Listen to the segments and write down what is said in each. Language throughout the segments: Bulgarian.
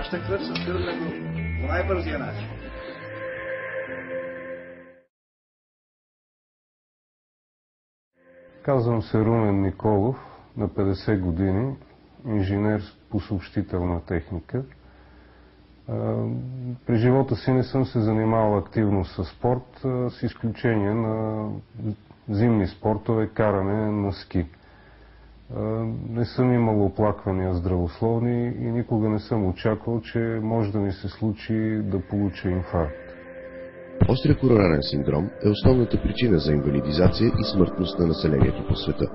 нашата кръв се стърля по най-бързия начин. Казвам се Румен Николов, на 50 години, инженер по съобщителна техника. При живота си не съм се занимавал активно с спорт, с изключение на зимни спортове, каране на ски. Не съм имал оплаквания здравословни и никога не съм очаквал, че може да ми се случи да получа инфаркт. Острия коронарен синдром е основната причина за инвалидизация и смъртност на населението по света.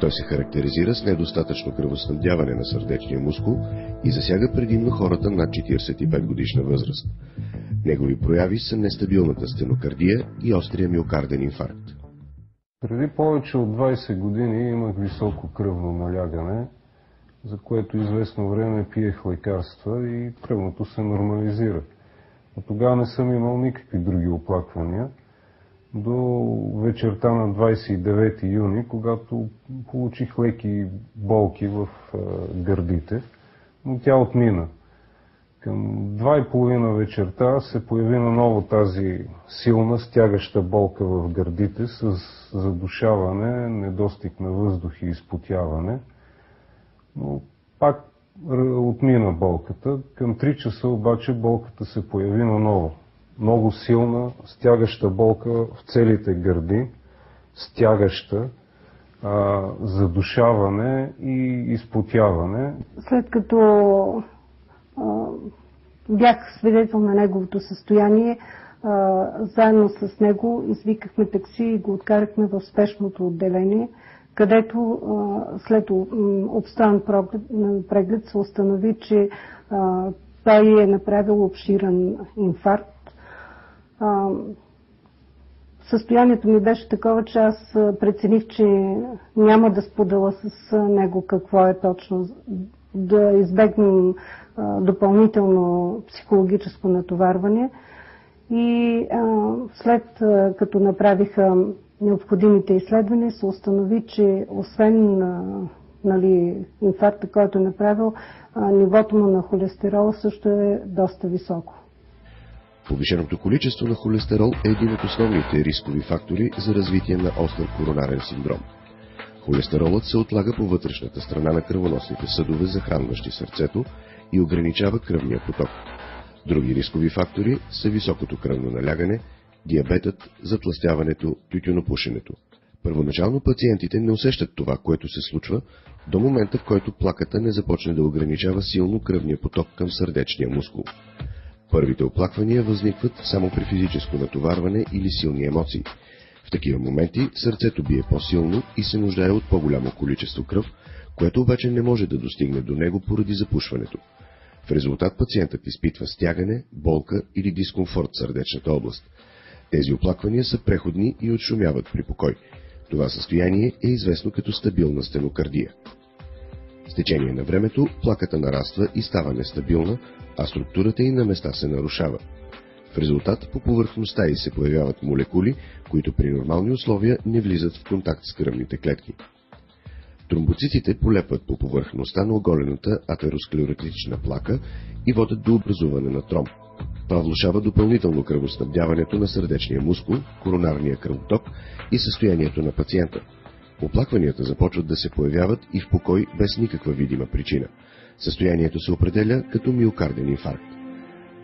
Той се характеризира с недостатъчно кръвоснабдяване на сърдечния мускул и засяга предимно хората над 45 годишна възраст. Негови прояви са нестабилната стенокардия и острия миокарден инфаркт. Преди повече от 20 години имах високо кръвно налягане, за което известно време пиех лекарства и кръвното се нормализира. От тогава не съм имал никакви други оплаквания. До вечерта на 29 юни, когато получих леки болки в гърдите, но тя отмина. Към 2:30 вечерта се появи наново тази силна, стягаща болка в гърдите с задушаване, недостиг на въздух и изпотяване. Но пак отмина болката. Към 3 часа обаче болката се появи наново. Много силна, стягаща болка в целите гърди, стягаща, задушаване и изпотяване. След като бях свидетел на неговото състояние, заедно с него извикахме такси и го откарахме в спешното отделение, където след обстоен преглед се установи, че той е направил обширен инфаркт. Състоянието ми беше такова, че аз прецених, че няма да споделя с него какво е точно, да избегнем допълнително психологическо натоварване. И след като направиха необходимите изследвания, се установи, че освен инфаркта, който е направил, нивото му на холестерола също е доста високо. Повишеното количество на холестерол е един от основните рискови фактори за развитие на остър коронарен синдром. Холестеролът се отлага по вътрешната страна на кръвоносните съдове, захранващи сърцето, и ограничава кръвния поток. Други рискови фактори са високото кръвно налягане, диабетът, затлъстяването, тютюнопушенето. Първоначално пациентите не усещат това, което се случва, до момента, в който плаката не започне да ограничава силно кръвния поток към сърдечния мускул. Първите оплаквания възникват само при физическо натоварване или силни емоции. В такива моменти сърцето бие по-силно и се нуждае от по-голямо количество кръв, което обаче не може да достигне до него поради запушването. В резултат пациентът изпитва стягане, болка или дискомфорт в сърдечната област. Тези оплаквания са преходни и отшумяват при покой. Това състояние е известно като стабилна стенокардия. С течение на времето плаката нараства и става нестабилна, а структурата й на места се нарушава. В резултат по повърхността й се появяват молекули, които при нормални условия не влизат в контакт с кръвните клетки. Тромбоцитите полепват по повърхността на оголената атеросклеротична плака и водят до образуване на тромб. Това влошава допълнително кръвоснабдяването на сърдечния мускул, коронарния кръвоток и състоянието на пациента. Оплакванията започват да се появяват и в покой без никаква видима причина. Състоянието се определя като миокарден инфаркт.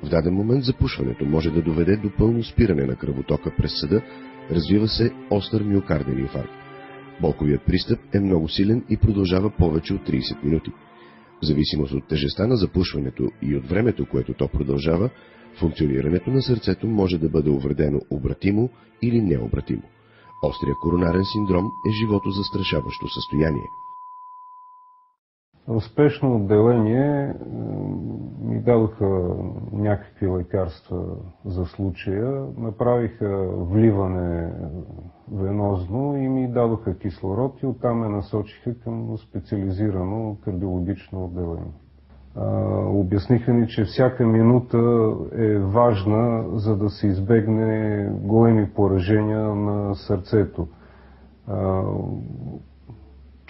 В даден момент запушването може да доведе до пълно спиране на кръвотока през съда, развива се остър миокарден инфаркт. Болковият пристъп е много силен и продължава повече от 30 минути. В зависимост от тежестта на запушването и от времето, което то продължава, функционирането на сърцето може да бъде увредено обратимо или необратимо. Острия коронарен синдром е животозастрашаващо състояние. В спешно отделение ми дадоха някакви лекарства за случая, направиха вливане венозно и ми дадоха кислород и оттам ме насочиха към специализирано кардиологично отделение. Обясниха ни, че всяка минута е важна, за да се избегне големи поражения на сърцето.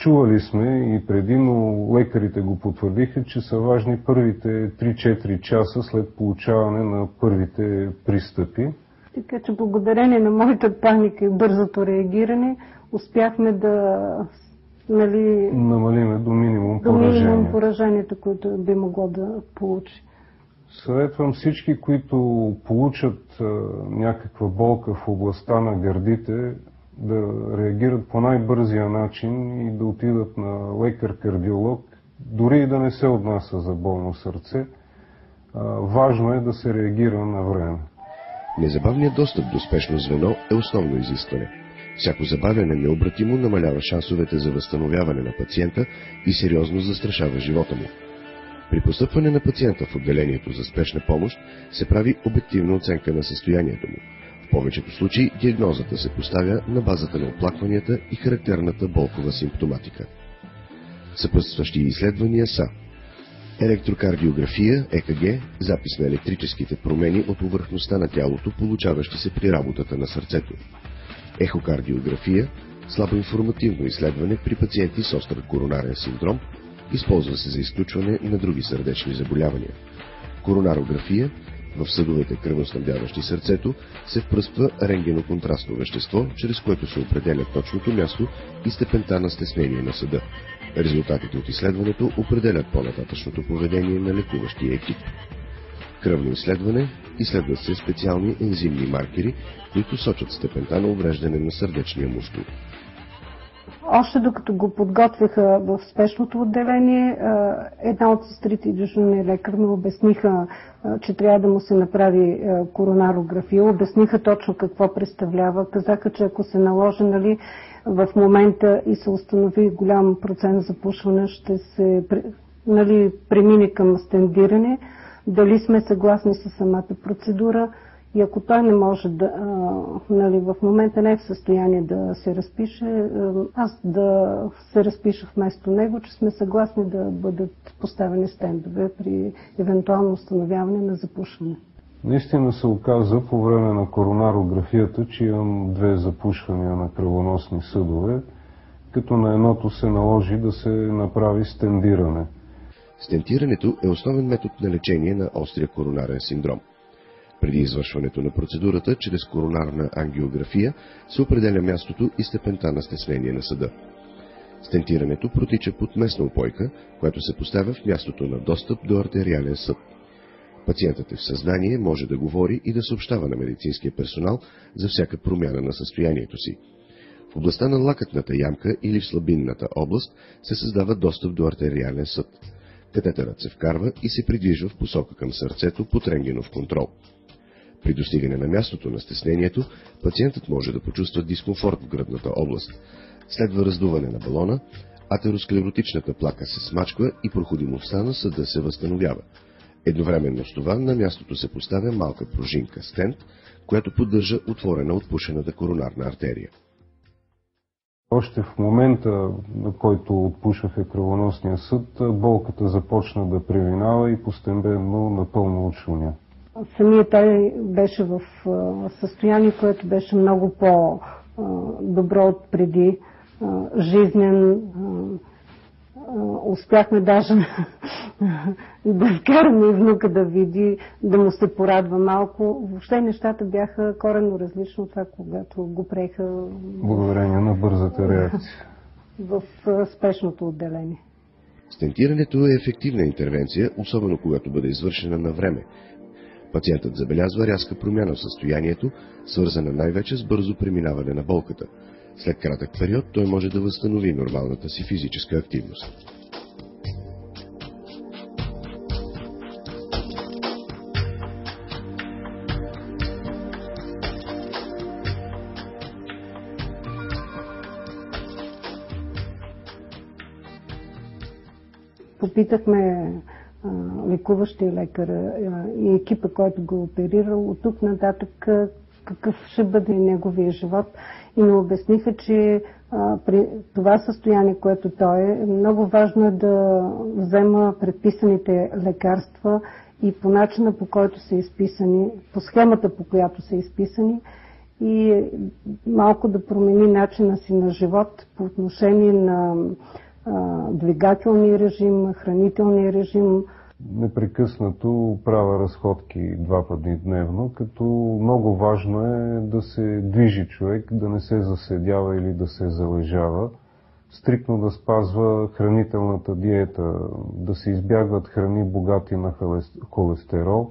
Чували сме и преди, но лекарите го потвърдиха, че са важни първите 3-4 часа след получаване на първите пристъпи. Така че благодарение на моята паника и бързото реагиране успяхме да намалиме до минимум поражението, което би могло да получи. Съветвам всички, които получат някаква болка в областта на гърдите, да реагират по най-бързия начин и да отидат на лекар-кардиолог, дори и да не се отнася за болно сърце. Важно е да се реагира на време. Незабавният достъп до спешно звено е основно изискване. Всяко забавяне необратимо намалява шансовете за възстановяване на пациента и сериозно застрашава живота му. При постъпване на пациента в отделението за спешна помощ се прави обективна оценка на състоянието му. В повечето случаи диагнозата се поставя на базата на оплакванията и характерната болкова симптоматика. Съпътстващи изследвания са електрокардиография, ЕКГ, запис на електрическите промени от повърхността на тялото, получаващи се при работата на сърцето. Ехокардиография, слабоинформативно изследване при пациенти с остър коронарен синдром, използва се за изключване на други сърдечни заболявания. Коронарография, в съдовете кръвоснабдяващи сърцето, се впръсква рентгеноконтрастно вещество, чрез което се определя точното място и степента на стеснение на съда. Резултатите от изследването определят по-нататъчното поведение на лекуващия екип. Кръвно изследване, изследват се специални ензимни маркери, които сочат степента на увреждане на сърдечния мускул. Още докато го подготвяха в спешното отделение, една от сестрите и дежурния лекар ми обясниха, че трябва да му се направи коронарография. Обясниха точно какво представлява. Казаха, че ако се наложи в момента и се установи голям процент запушване, ще се премине към стендиране. Дали сме съгласни с самата процедура и ако той не може в момента не е в състояние да се разпише, аз да се разпиша вместо него, че сме съгласни да бъдат поставени стендове при евентуално установяване на запушване. Наистина се оказа по време на коронарографията, че имам 2 запушвания на кръвоносни съдове, като на едното се наложи да се направи стендиране. Стентирането е основен метод на лечение на острия коронарен синдром. Преди извършването на процедурата, чрез коронарна ангиография, се определя мястото и степента на стеснение на съда. Стентирането протича под местна упойка, която се поставя в мястото на достъп до артериален съд. Пациентът е в съзнание, може да говори и да съобщава на медицинския персонал за всяка промяна на състоянието си. В областта на лакътната ямка или в слабинната област се създава достъп до артериален съд. Катетърът се вкарва и се придвижва в посока към сърцето под рентгенов контрол. При достигане на мястото на стеснението, пациентът може да почувства дискомфорт в гръдната област. Следва раздуване на балона, атеросклеротичната плака се смачква и проходимостта на съда се възстановява. Едновременно с това на мястото се поставя малка пружинка стент, която поддържа отворена отпушената коронарна артерия. Още в момента, на който отпушваха кръвоносния съд, болката започна да преминава и постепенно напълно отшуня. Самият той беше в състояние, което беше много по-добро от преди, жизнен. Успяхме даже да вкараме и внука да види, да му се порадва малко. Въобще нещата бяха коренно различно от това, когато го приеха благодарение на бързата реакция в спешното отделение. Стентирането е ефективна интервенция, особено когато бъде извършена на време. Пациентът забелязва рязка промяна в състоянието, свързана най-вече с бързо преминаване на болката. След кратък период той може да възстанови нормалната си физическа активност. Попитахме лекуващия лекар и екипа, който го оперирал, от тук нататък какъв ще бъде неговия живот. И ми обясниха, че при това състояние, което той е, много важно е да взема предписаните лекарства и по начина, по който са изписани, по схемата, по която са изписани, и малко да промени начина си на живот по отношение на двигателния режим, хранителния режим. Непрекъснато правя разходки 2 пъти дневно, като много важно е да се движи човек, да не се заседява или да се залежава, стриктно да спазва хранителната диета, да се избягват храни богати на холестерол.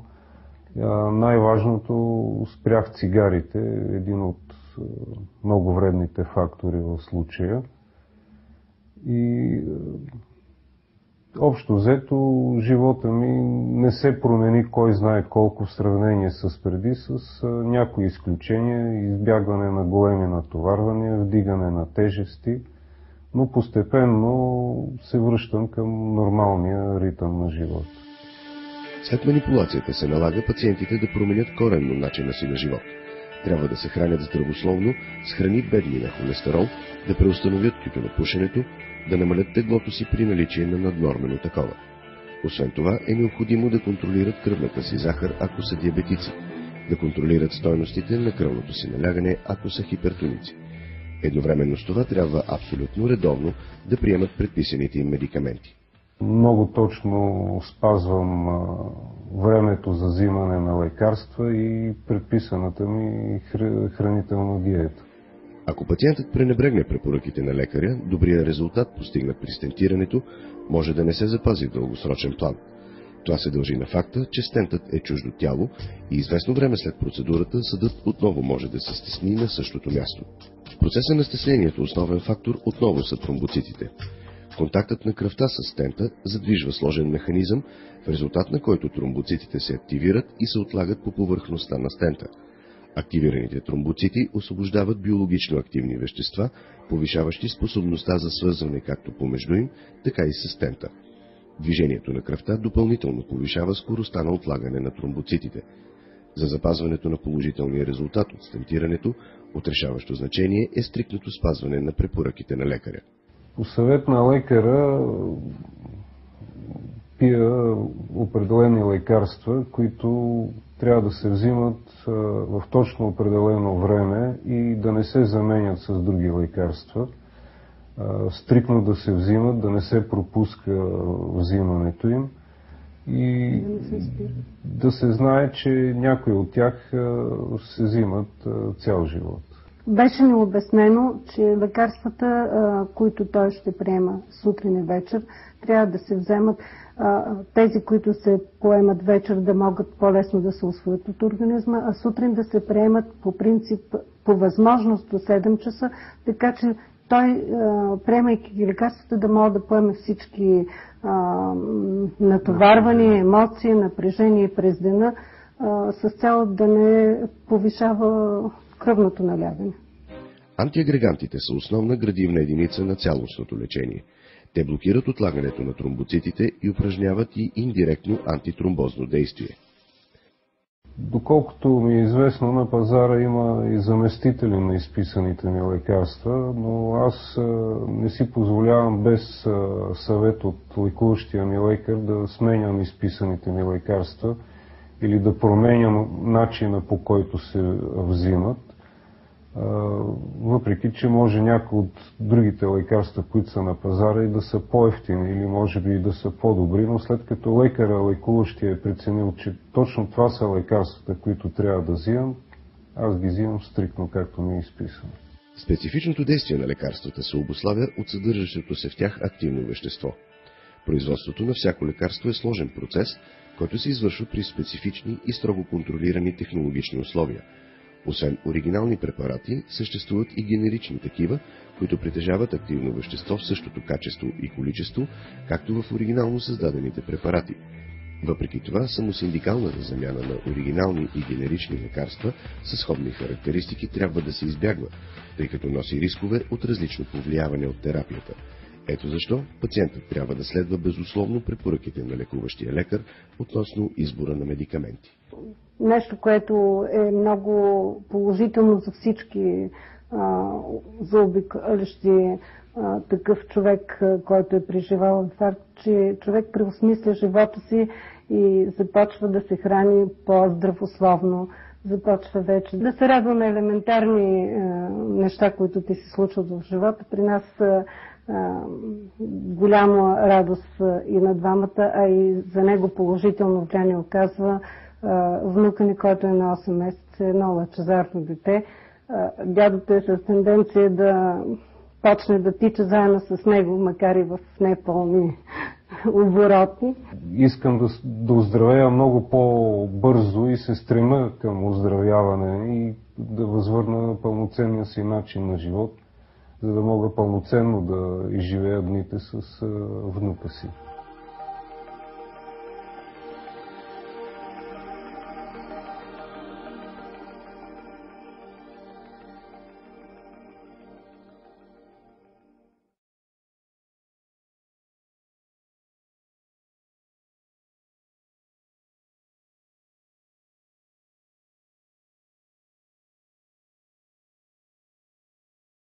Най-важното, спрях цигарите, един от много вредните фактори в случая. И общо взето, живота ми не се промени кой знае колко в сравнение с преди, с някои изключения, избягване на големи натоварвания, вдигане на тежести, но постепенно се връщам към нормалния ритъм на живота. След манипулацията се налага пациентите да променят коренно начина си на живот. Трябва да се хранят здравословно с храни бедни на холестерол, да преустановят тютюнопушенето, да намалят теглото си при наличие на наднормено такова. Освен това е необходимо да контролират кръвната си захар, ако са диабетици, да контролират стойностите на кръвното си налягане, ако са хипертоници. Едновременно с това трябва абсолютно редовно да приемат предписаните им медикаменти. Много точно спазвам времето за взимане на лекарства и предписаната ми хранителна диета. Ако пациентът пренебрегне препоръките на лекаря, добрият резултат, постигнат при стентирането, може да не се запази в дългосрочен план. Това се дължи на факта, че стентът е чуждо тяло и известно време след процедурата съдът отново може да се стесни на същото място. В процеса на стеснението основен фактор отново са тромбоцитите. Контактът на кръвта с стента задвижва сложен механизъм, в резултат на който тромбоцитите се активират и се отлагат по повърхността на стента. Активираните тромбоцити освобождават биологично активни вещества, повишаващи способността за свързване както помежду им, така и с стента. Движението на кръвта допълнително повишава скоростта на отлагане на тромбоцитите. За запазването на положителния резултат от стентирането, от решаващо значение е стриктното спазване на препоръките на лекаря. По съвет на лекаря пия определени лекарства, които трябва да се взимат в точно определено време и да не се заменят с други лекарства. Стриктно да се взимат, да не се пропуска взимането им и да се знае, че някои от тях се взимат цял живот. Беше ни обяснено, че лекарствата, които той ще приема сутрин и вечер, трябва да се вземат тези, които се поемат вечер, да могат по-лесно да се усвоят от организма, а сутрин да се приемат по принцип, по възможност до 7 часа, така че той, приемайки ги лекарствата, да може да поеме всички натоварвания, емоции, напрежение през деня, с цел да не повишава кръвното налягане. Антиагрегантите са основна градивна единица на цялостното лечение. Те блокират отлагането на тромбоцитите и упражняват и индиректно антитромбозно действие. Доколкото ми е известно, на пазара има и заместители на изписаните ми лекарства, но аз не си позволявам без съвет от лекуващия ми лекар да сменям изписаните ми лекарства или да променям начина, по който се взимат. Въпреки че може някои от другите лекарства, които са на пазара, и да са по-евтини или може би и да са по-добри, но след като лекара, лекуващия е преценил, че точно това са лекарствата, които трябва да взимам, аз ги взимам стриктно, както ми е изписано. Специфичното действие на лекарствата се обуславя от съдържащото се в тях активно вещество. Производството на всяко лекарство е сложен процес, който се извършва при специфични и строго контролирани технологични условия. Освен оригинални препарати, съществуват и генерични такива, които притежават активно вещество в същото качество и количество, както в оригинално създадените препарати. Въпреки това, самосиндикалната замяна на оригинални и генерични лекарства с сходни характеристики трябва да се избягва, тъй като носи рискове от различно повлияване от терапията. Ето защо пациентът трябва да следва безусловно препоръките на лекуващия лекар относно избора на медикаменти. Нещо, което е много положително за всички заобикалящи такъв човек, който е преживял инфаркт, че човек преосмисля живота си и започва да се храни по-здравословно, започва вече да се радва на елементарни неща, които ти се случват в живота. При нас голяма радост и на двамата, а и за него положително влияние оказва внука ни, който е на 8 месеца, едно лъчезарно дете. Дядото е с тенденция да почне да тича заедно с него, макар и в непълни обороти. Искам да оздравея много по-бързо и се стремя към оздравяване и да възвърна пълноценния си начин на живот, за да мога пълноценно да изживея дните с внука си.